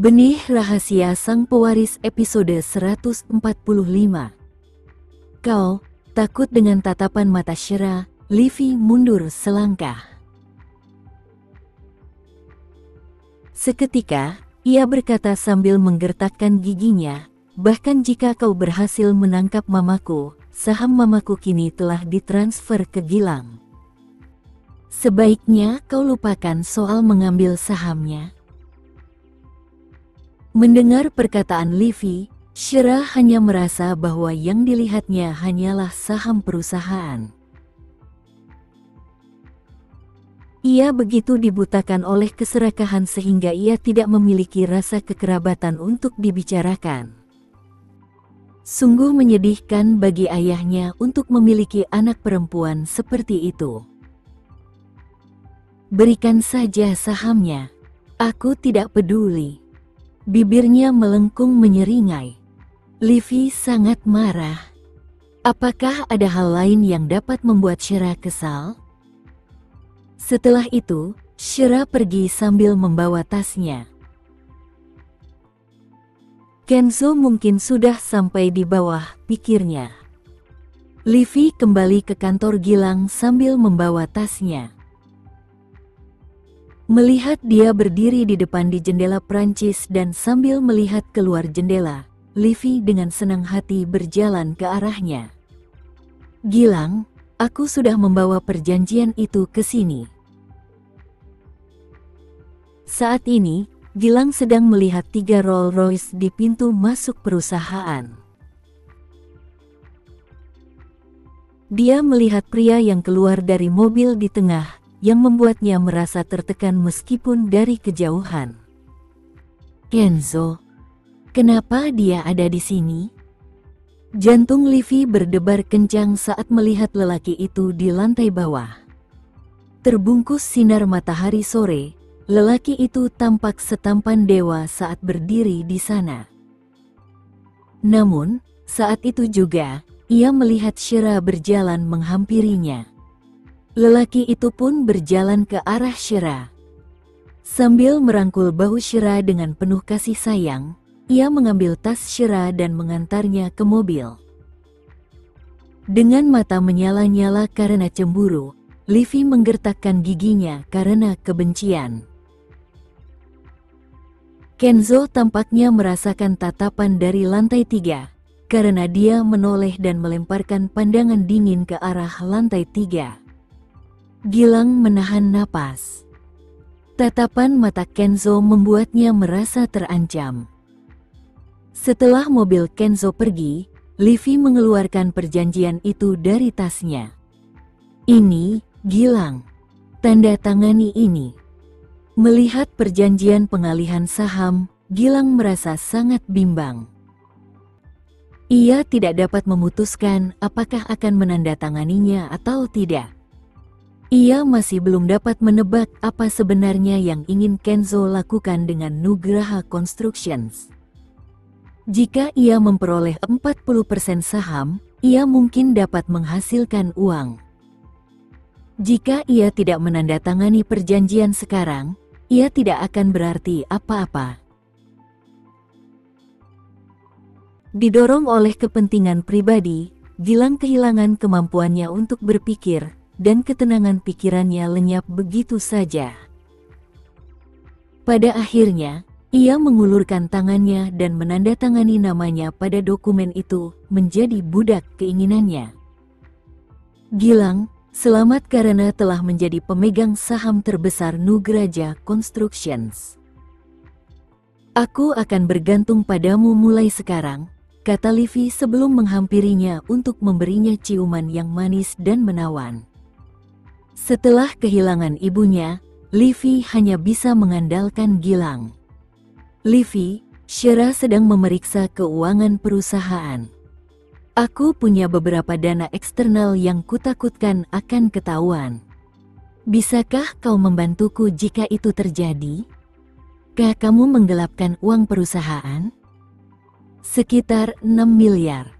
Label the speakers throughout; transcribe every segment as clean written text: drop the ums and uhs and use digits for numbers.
Speaker 1: Benih Rahasia Sang Pewaris episode 145. Kau takut dengan tatapan mata Shira, Livy mundur selangkah. Seketika, ia berkata sambil menggertakkan giginya, bahkan jika kau berhasil menangkap mamaku, saham mamaku kini telah ditransfer ke Gilang. Sebaiknya kau lupakan soal mengambil sahamnya. Mendengar perkataan Livy, Shira hanya merasa bahwa yang dilihatnya hanyalah saham perusahaan. Ia begitu dibutakan oleh keserakahan sehingga ia tidak memiliki rasa kekerabatan untuk dibicarakan. Sungguh menyedihkan bagi ayahnya untuk memiliki anak perempuan seperti itu. Berikan saja sahamnya. Aku tidak peduli. Bibirnya melengkung menyeringai. Livy sangat marah. Apakah ada hal lain yang dapat membuat Shira kesal? Setelah itu, Shira pergi sambil membawa tasnya. Kenzo mungkin sudah sampai di bawah, pikirnya. Livy kembali ke kantor Gilang sambil membawa tasnya. Melihat dia berdiri di depan di jendela Prancis dan sambil melihat keluar jendela, Livy dengan senang hati berjalan ke arahnya. Gilang, aku sudah membawa perjanjian itu ke sini. Saat ini, Gilang sedang melihat 3 Rolls Royce di pintu masuk perusahaan. Dia melihat pria yang keluar dari mobil di tengah, yang membuatnya merasa tertekan meskipun dari kejauhan. Kenzo, kenapa dia ada di sini? Jantung Livy berdebar kencang saat melihat lelaki itu di lantai bawah. Terbungkus sinar matahari sore, lelaki itu tampak setampan dewa saat berdiri di sana. Namun, saat itu juga, ia melihat Shira berjalan menghampirinya. Lelaki itu pun berjalan ke arah Shira. Sambil merangkul bahu Shira dengan penuh kasih sayang, ia mengambil tas Shira dan mengantarnya ke mobil. Dengan mata menyala-nyala karena cemburu, Livy menggertakkan giginya karena kebencian. Kenzo tampaknya merasakan tatapan dari lantai 3, karena dia menoleh dan melemparkan pandangan dingin ke arah lantai 3. Gilang menahan napas. Tatapan mata Kenzo membuatnya merasa terancam. Setelah mobil Kenzo pergi, Livy mengeluarkan perjanjian itu dari tasnya. Ini, Gilang. Tanda tangani ini. Melihat perjanjian pengalihan saham, Gilang merasa sangat bimbang. Ia tidak dapat memutuskan apakah akan menandatanganinya atau tidak. Ia masih belum dapat menebak apa sebenarnya yang ingin Kenzo lakukan dengan Nugraha Constructions. Jika ia memperoleh 40% saham, ia mungkin dapat menghasilkan uang. Jika ia tidak menandatangani perjanjian sekarang, ia tidak akan berarti apa-apa. Didorong oleh kepentingan pribadi, Gilang kehilangan kemampuannya untuk berpikir, dan ketenangan pikirannya lenyap begitu saja. Pada akhirnya, ia mengulurkan tangannya dan menandatangani namanya pada dokumen itu, menjadi budak keinginannya. Gilang, selamat karena telah menjadi pemegang saham terbesar Nugraha Constructions. Aku akan bergantung padamu mulai sekarang, kata Livy sebelum menghampirinya untuk memberinya ciuman yang manis dan menawan. Setelah kehilangan ibunya, Livy hanya bisa mengandalkan Gilang. Livy, Shira sedang memeriksa keuangan perusahaan. Aku punya beberapa dana eksternal yang kutakutkan akan ketahuan. Bisakah kau membantuku jika itu terjadi? Kah kamu menggelapkan uang perusahaan? Sekitar 6 miliar.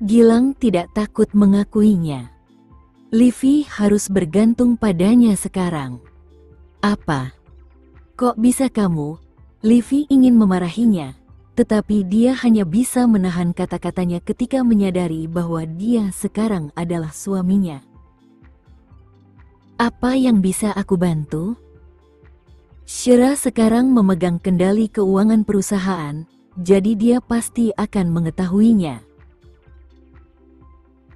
Speaker 1: Gilang tidak takut mengakuinya. Livy harus bergantung padanya sekarang. Apa? Kok bisa kamu? Livi ingin memarahinya, tetapi dia hanya bisa menahan kata-katanya ketika menyadari bahwa dia sekarang adalah suaminya. Apa yang bisa aku bantu? Shira sekarang memegang kendali keuangan perusahaan, jadi dia pasti akan mengetahuinya.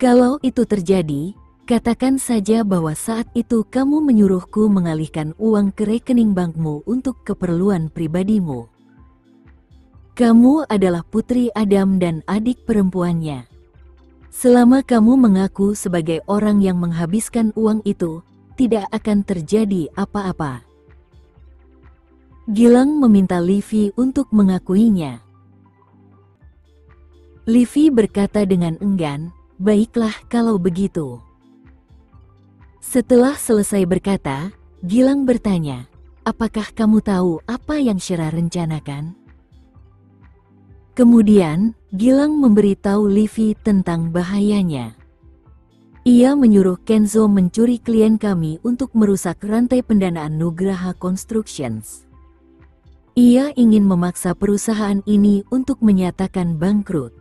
Speaker 1: Kalau itu terjadi, katakan saja bahwa saat itu kamu menyuruhku mengalihkan uang ke rekening bankmu untuk keperluan pribadimu. Kamu adalah putri Adam dan adik perempuannya. Selama kamu mengaku sebagai orang yang menghabiskan uang itu, tidak akan terjadi apa-apa. Gilang meminta Livi untuk mengakuinya. Livi berkata dengan enggan, "Baiklah kalau begitu." Setelah selesai berkata, Gilang bertanya, "Apakah kamu tahu apa yang Shira rencanakan?" Kemudian, Gilang memberitahu Livi tentang bahayanya. Ia menyuruh Kenzo mencuri klien kami untuk merusak rantai pendanaan Nugraha Constructions. Ia ingin memaksa perusahaan ini untuk menyatakan bangkrut.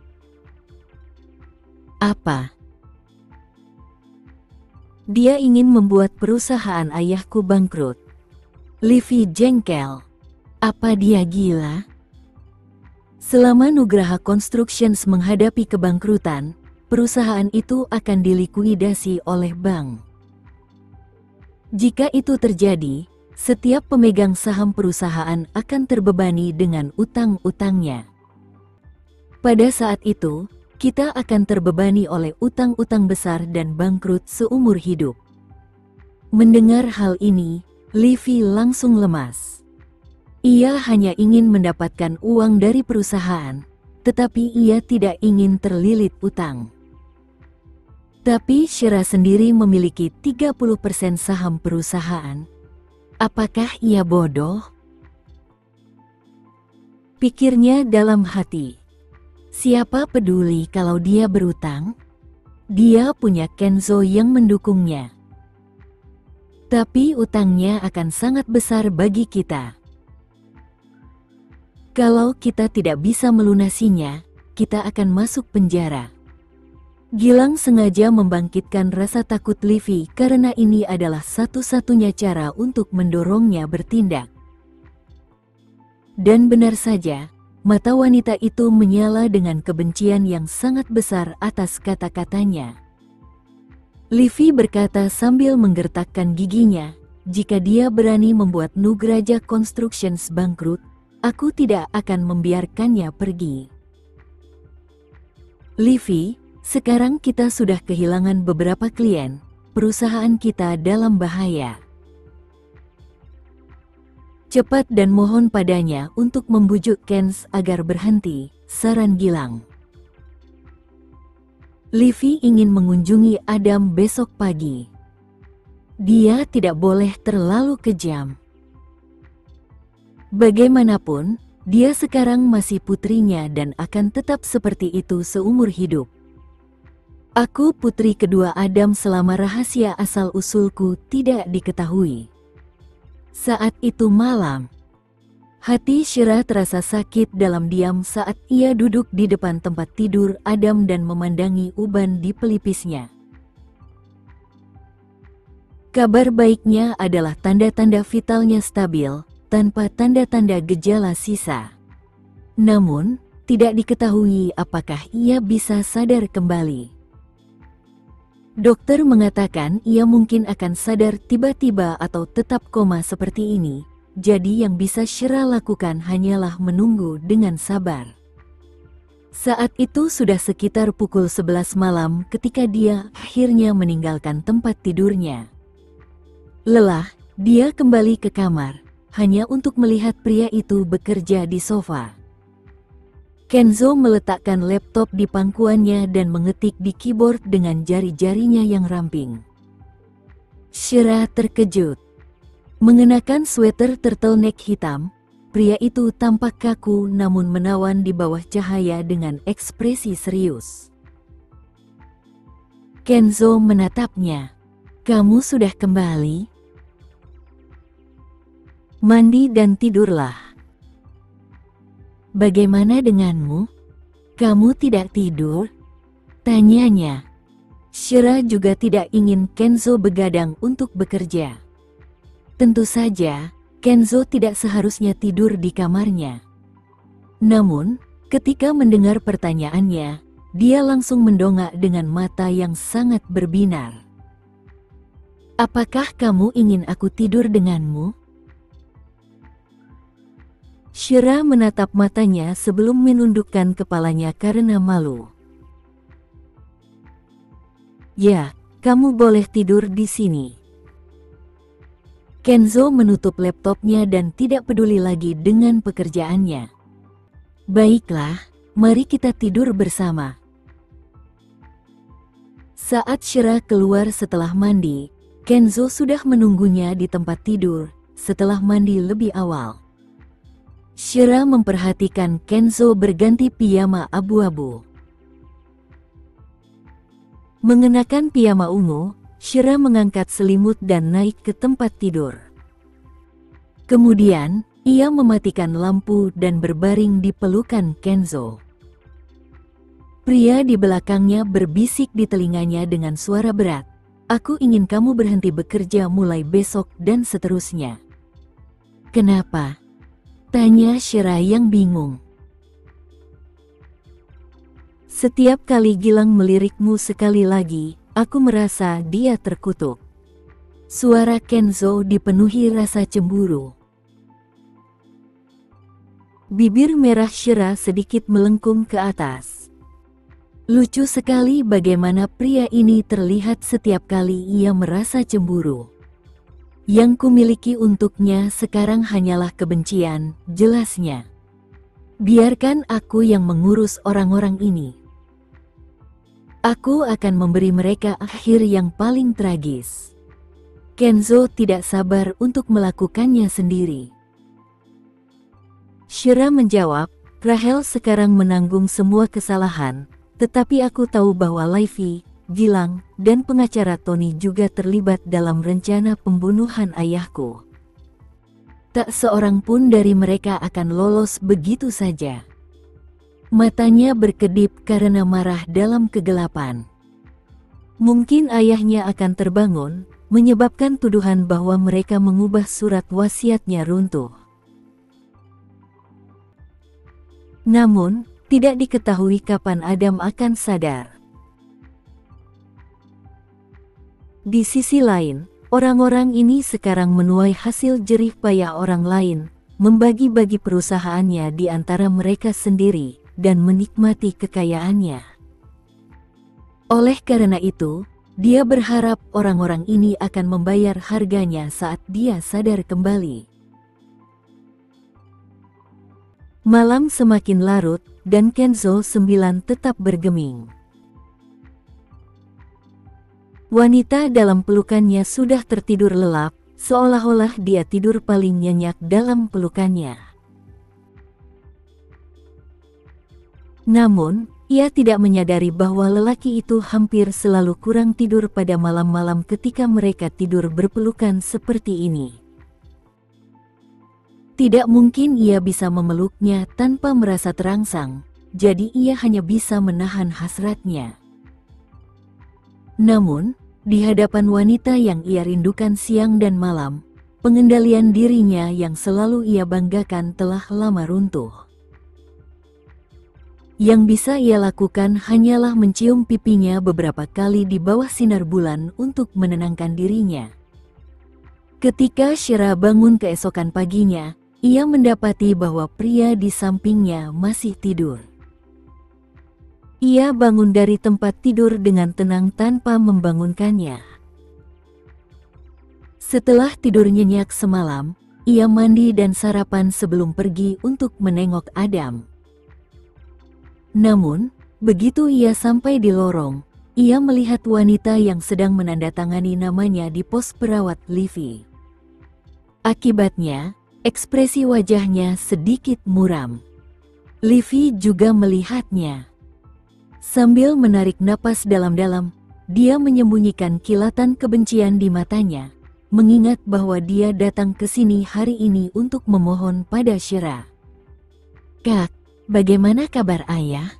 Speaker 1: Apa? Dia ingin membuat perusahaan ayahku bangkrut. Livi jengkel. Apa dia gila? Selama Nugraha Constructions menghadapi kebangkrutan, perusahaan itu akan dilikuidasi oleh bank. Jika itu terjadi, setiap pemegang saham perusahaan akan terbebani dengan utang-utangnya. Pada saat itu, kita akan terbebani oleh utang-utang besar dan bangkrut seumur hidup. Mendengar hal ini, Livi langsung lemas. Ia hanya ingin mendapatkan uang dari perusahaan, tetapi ia tidak ingin terlilit utang. Tapi Shira sendiri memiliki 30% saham perusahaan. Apakah ia bodoh? Pikirnya dalam hati. Siapa peduli kalau dia berutang? Dia punya Kenzo yang mendukungnya. Tapi utangnya akan sangat besar bagi kita. Kalau kita tidak bisa melunasinya, kita akan masuk penjara. Gilang sengaja membangkitkan rasa takut Livi karena ini adalah satu-satunya cara untuk mendorongnya bertindak. Dan benar saja, mata wanita itu menyala dengan kebencian yang sangat besar atas kata-katanya. Livi berkata sambil menggertakkan giginya, "Jika dia berani membuat Nugraha Constructions bangkrut, aku tidak akan membiarkannya pergi." Livi, sekarang kita sudah kehilangan beberapa klien, perusahaan kita dalam bahaya. Cepat dan mohon padanya untuk membujuk Kenz agar berhenti, saran Gilang. Livi ingin mengunjungi Adam besok pagi. Dia tidak boleh terlalu kejam. Bagaimanapun, dia sekarang masih putrinya dan akan tetap seperti itu seumur hidup. Aku putri kedua Adam selama rahasia asal-usulku tidak diketahui. Saat itu malam, hati Shira terasa sakit dalam diam saat ia duduk di depan tempat tidur Adam dan memandangi uban di pelipisnya. Kabar baiknya adalah tanda-tanda vitalnya stabil, tanpa tanda-tanda gejala sisa. Namun, tidak diketahui apakah ia bisa sadar kembali. Dokter mengatakan ia mungkin akan sadar tiba-tiba atau tetap koma seperti ini, jadi yang bisa Shira lakukan hanyalah menunggu dengan sabar. Saat itu sudah sekitar pukul 11 malam ketika dia akhirnya meninggalkan tempat tidurnya. Lelah, dia kembali ke kamar, hanya untuk melihat pria itu bekerja di sofa. Kenzo meletakkan laptop di pangkuannya dan mengetik di keyboard dengan jari-jarinya yang ramping. Shira terkejut. Mengenakan sweater turtleneck hitam, pria itu tampak kaku namun menawan di bawah cahaya dengan ekspresi serius. Kenzo menatapnya. "Kamu sudah kembali? Mandi dan tidurlah." Bagaimana denganmu? Kamu tidak tidur? Tanyanya. Shira juga tidak ingin Kenzo begadang untuk bekerja. Tentu saja, Kenzo tidak seharusnya tidur di kamarnya. Namun, ketika mendengar pertanyaannya, dia langsung mendongak dengan mata yang sangat berbinar. Apakah kamu ingin aku tidur denganmu? Shira menatap matanya sebelum menundukkan kepalanya karena malu. Ya, kamu boleh tidur di sini. Kenzo menutup laptopnya dan tidak peduli lagi dengan pekerjaannya. Baiklah, mari kita tidur bersama. Saat Shira keluar setelah mandi, Kenzo sudah menunggunya di tempat tidur setelah mandi lebih awal. Shira memperhatikan Kenzo berganti piyama abu-abu. Mengenakan piyama ungu, Shira mengangkat selimut dan naik ke tempat tidur. Kemudian, ia mematikan lampu dan berbaring di pelukan Kenzo. Pria di belakangnya berbisik di telinganya dengan suara berat. Aku ingin kamu berhenti bekerja mulai besok dan seterusnya. Kenapa? Tanya Shira yang bingung. Setiap kali Gilang melirikmu sekali lagi, aku merasa dia terkutuk. Suara Kenzo dipenuhi rasa cemburu. Bibir merah Shira sedikit melengkung ke atas. Lucu sekali bagaimana pria ini terlihat setiap kali ia merasa cemburu. Yang kumiliki untuknya sekarang hanyalah kebencian, jelasnya. Biarkan aku yang mengurus orang-orang ini. Aku akan memberi mereka akhir yang paling tragis. Kenzo tidak sabar untuk melakukannya sendiri. Shira menjawab, Rahel sekarang menanggung semua kesalahan, tetapi aku tahu bahwa Levi, Gilang, dan pengacara Tony juga terlibat dalam rencana pembunuhan ayahku. Tak seorang pun dari mereka akan lolos begitu saja. Matanya berkedip karena marah dalam kegelapan. Mungkin ayahnya akan terbangun, menyebabkan tuduhan bahwa mereka mengubah surat wasiatnya runtuh. Namun, tidak diketahui kapan Adam akan sadar. Di sisi lain, orang-orang ini sekarang menuai hasil jerih payah orang lain, membagi-bagi perusahaannya di antara mereka sendiri, dan menikmati kekayaannya. Oleh karena itu, dia berharap orang-orang ini akan membayar harganya saat dia sadar kembali. Malam semakin larut, dan Kenzo 9 tetap bergeming. Wanita dalam pelukannya sudah tertidur lelap, seolah-olah dia tidur paling nyenyak dalam pelukannya. Namun, ia tidak menyadari bahwa lelaki itu hampir selalu kurang tidur pada malam-malam ketika mereka tidur berpelukan seperti ini. Tidak mungkin ia bisa memeluknya tanpa merasa terangsang, jadi ia hanya bisa menahan hasratnya. Namun, di hadapan wanita yang ia rindukan siang dan malam, pengendalian dirinya yang selalu ia banggakan telah lama runtuh. Yang bisa ia lakukan hanyalah mencium pipinya beberapa kali di bawah sinar bulan untuk menenangkan dirinya. Ketika Shira bangun keesokan paginya, ia mendapati bahwa pria di sampingnya masih tidur. Ia bangun dari tempat tidur dengan tenang tanpa membangunkannya. Setelah tidur nyenyak semalam, ia mandi dan sarapan sebelum pergi untuk menengok Adam. Namun, begitu ia sampai di lorong, ia melihat wanita yang sedang menandatangani namanya di pos perawat Levi. Akibatnya, ekspresi wajahnya sedikit muram. Levi juga melihatnya. Sambil menarik napas dalam-dalam, dia menyembunyikan kilatan kebencian di matanya, mengingat bahwa dia datang ke sini hari ini untuk memohon pada Shira. Kak, Bagaimana kabar ayah?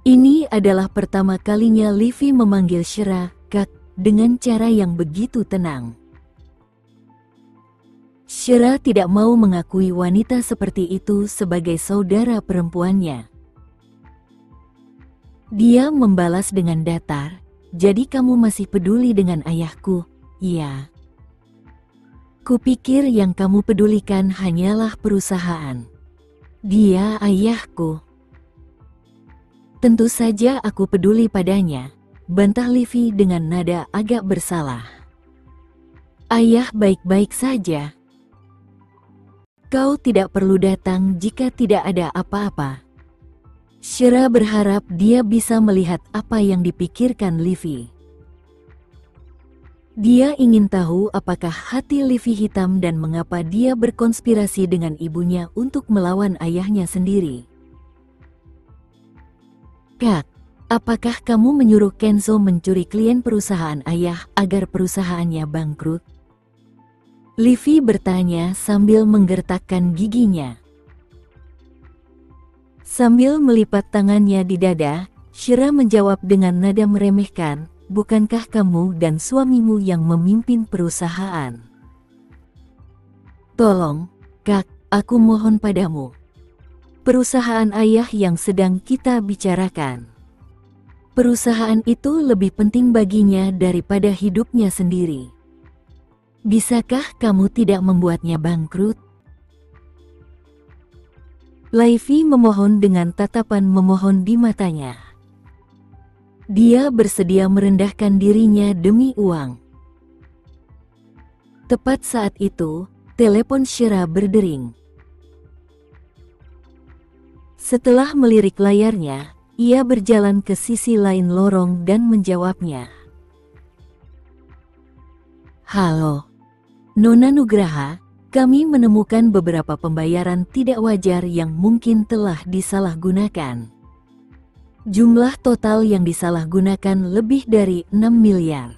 Speaker 1: Ini adalah pertama kalinya Livy memanggil Shira, Kak, dengan cara yang begitu tenang. Shira tidak mau mengakui wanita seperti itu sebagai saudara perempuannya. Dia membalas dengan datar, "Jadi kamu masih peduli dengan ayahku?" "Iya." "Kupikir yang kamu pedulikan hanyalah perusahaan." "Dia ayahku." "Tentu saja aku peduli padanya," bantah Livy dengan nada agak bersalah. "Ayah baik-baik saja. Kau tidak perlu datang jika tidak ada apa-apa." Shira berharap dia bisa melihat apa yang dipikirkan Livy. Dia ingin tahu apakah hati Livy hitam dan mengapa dia berkonspirasi dengan ibunya untuk melawan ayahnya sendiri. "Kak, apakah kamu menyuruh Kenzo mencuri klien perusahaan ayah agar perusahaannya bangkrut?" Livy bertanya sambil menggertakkan giginya. Sambil melipat tangannya di dada, Shira menjawab dengan nada meremehkan, "Bukankah kamu dan suamimu yang memimpin perusahaan?" "Tolong, Kak, aku mohon padamu. Perusahaan ayah yang sedang kita bicarakan. Perusahaan itu lebih penting baginya daripada hidupnya sendiri. Bisakah kamu tidak membuatnya bangkrut?" Livy memohon dengan tatapan memohon di matanya. Dia bersedia merendahkan dirinya demi uang. Tepat saat itu, telepon Shira berdering. Setelah melirik layarnya, ia berjalan ke sisi lain lorong dan menjawabnya. "Halo, Nona Nugraha. Kami menemukan beberapa pembayaran tidak wajar yang mungkin telah disalahgunakan. Jumlah total yang disalahgunakan lebih dari 6 miliar.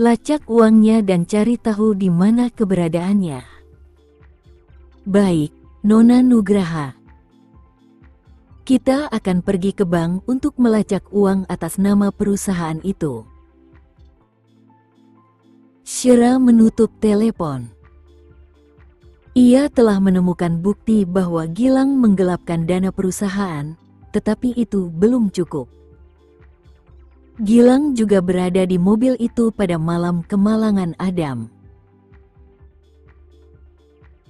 Speaker 1: Lacak uangnya dan cari tahu di mana keberadaannya." "Baik, Nona Nugraha. Kita akan pergi ke bank untuk melacak uang atas nama perusahaan itu." Shira menutup telepon. Ia telah menemukan bukti bahwa Gilang menggelapkan dana perusahaan, tetapi itu belum cukup. Gilang juga berada di mobil itu pada malam kemalangan Adam.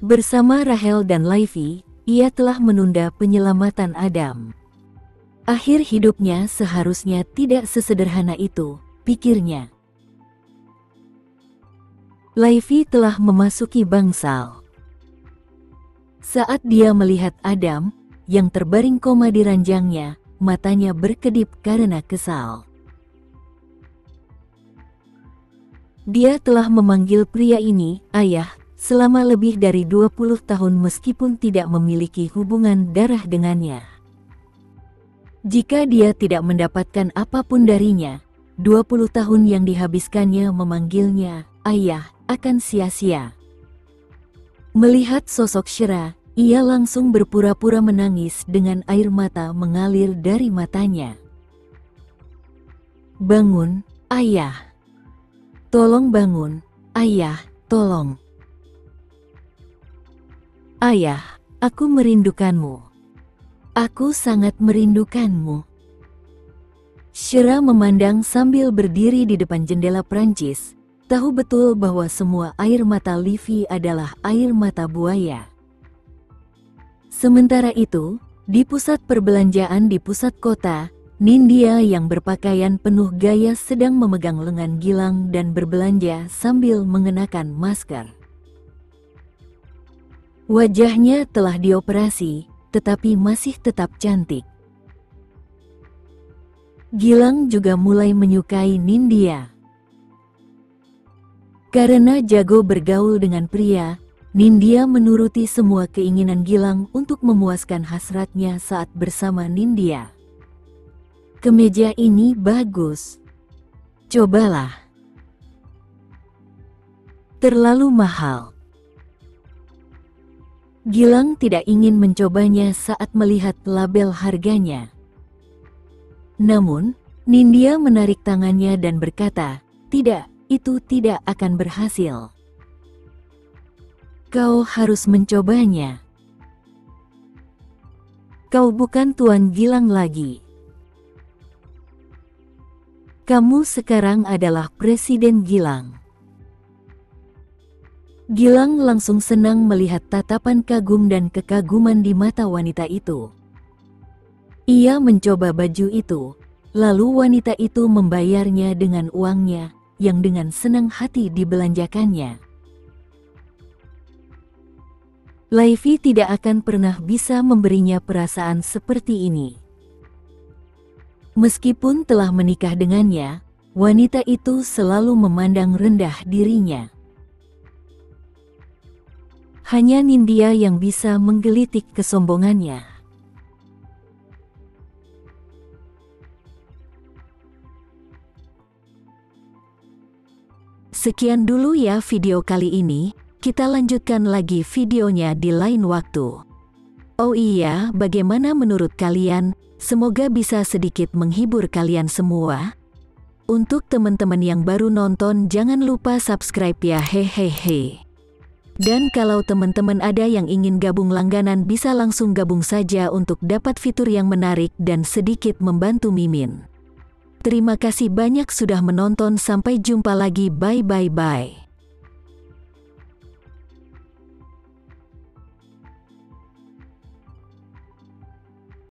Speaker 1: Bersama Rahel dan Livy, ia telah menunda penyelamatan Adam. Akhir hidupnya seharusnya tidak sesederhana itu, pikirnya. Livy telah memasuki bangsal. Saat dia melihat Adam, yang terbaring koma di ranjangnya, matanya berkedip karena kesal. Dia telah memanggil pria ini, ayah, selama lebih dari 20 tahun meskipun tidak memiliki hubungan darah dengannya. Jika dia tidak mendapatkan apapun darinya, 20 tahun yang dihabiskannya memanggilnya ayah akan sia-sia. Melihat sosok Shira, ia langsung berpura-pura menangis dengan air mata mengalir dari matanya. "Bangun, ayah. Tolong bangun, ayah, tolong. Ayah, aku merindukanmu. Aku sangat merindukanmu." Shira memandang sambil berdiri di depan jendela Prancis, tahu betul bahwa semua air mata Livy adalah air mata buaya. Sementara itu, di pusat perbelanjaan di pusat kota, Nindya yang berpakaian penuh gaya sedang memegang lengan Gilang dan berbelanja sambil mengenakan masker. Wajahnya telah dioperasi, tetapi masih tetap cantik. Gilang juga mulai menyukai Nindya. Karena jago bergaul dengan pria, Nindya menuruti semua keinginan Gilang untuk memuaskan hasratnya saat bersama Nindya. "Kemeja ini bagus. Cobalah." "Terlalu mahal." Gilang tidak ingin mencobanya saat melihat label harganya. Namun, Nindya menarik tangannya dan berkata, "Tidak, itu tidak akan berhasil. Kau harus mencobanya. Kau bukan Tuan Gilang lagi. Kamu sekarang adalah Presiden Gilang." Gilang langsung senang melihat tatapan kagum dan kekaguman di mata wanita itu. Ia mencoba baju itu, lalu wanita itu membayarnya dengan uangnya, yang dengan senang hati dibelanjakannya. Laifi tidak akan pernah bisa memberinya perasaan seperti ini. Meskipun telah menikah dengannya, wanita itu selalu memandang rendah dirinya. Hanya Nindya yang bisa menggelitik kesombongannya. Sekian dulu ya video kali ini, kita lanjutkan lagi videonya di lain waktu. Oh iya, bagaimana menurut kalian? Semoga bisa sedikit menghibur kalian semua. Untuk teman-teman yang baru nonton, jangan lupa subscribe ya, hehehe. Dan kalau teman-teman ada yang ingin gabung langganan, bisa langsung gabung saja untuk dapat fitur yang menarik dan sedikit membantu Mimin. Terima kasih banyak sudah menonton, sampai jumpa lagi, bye.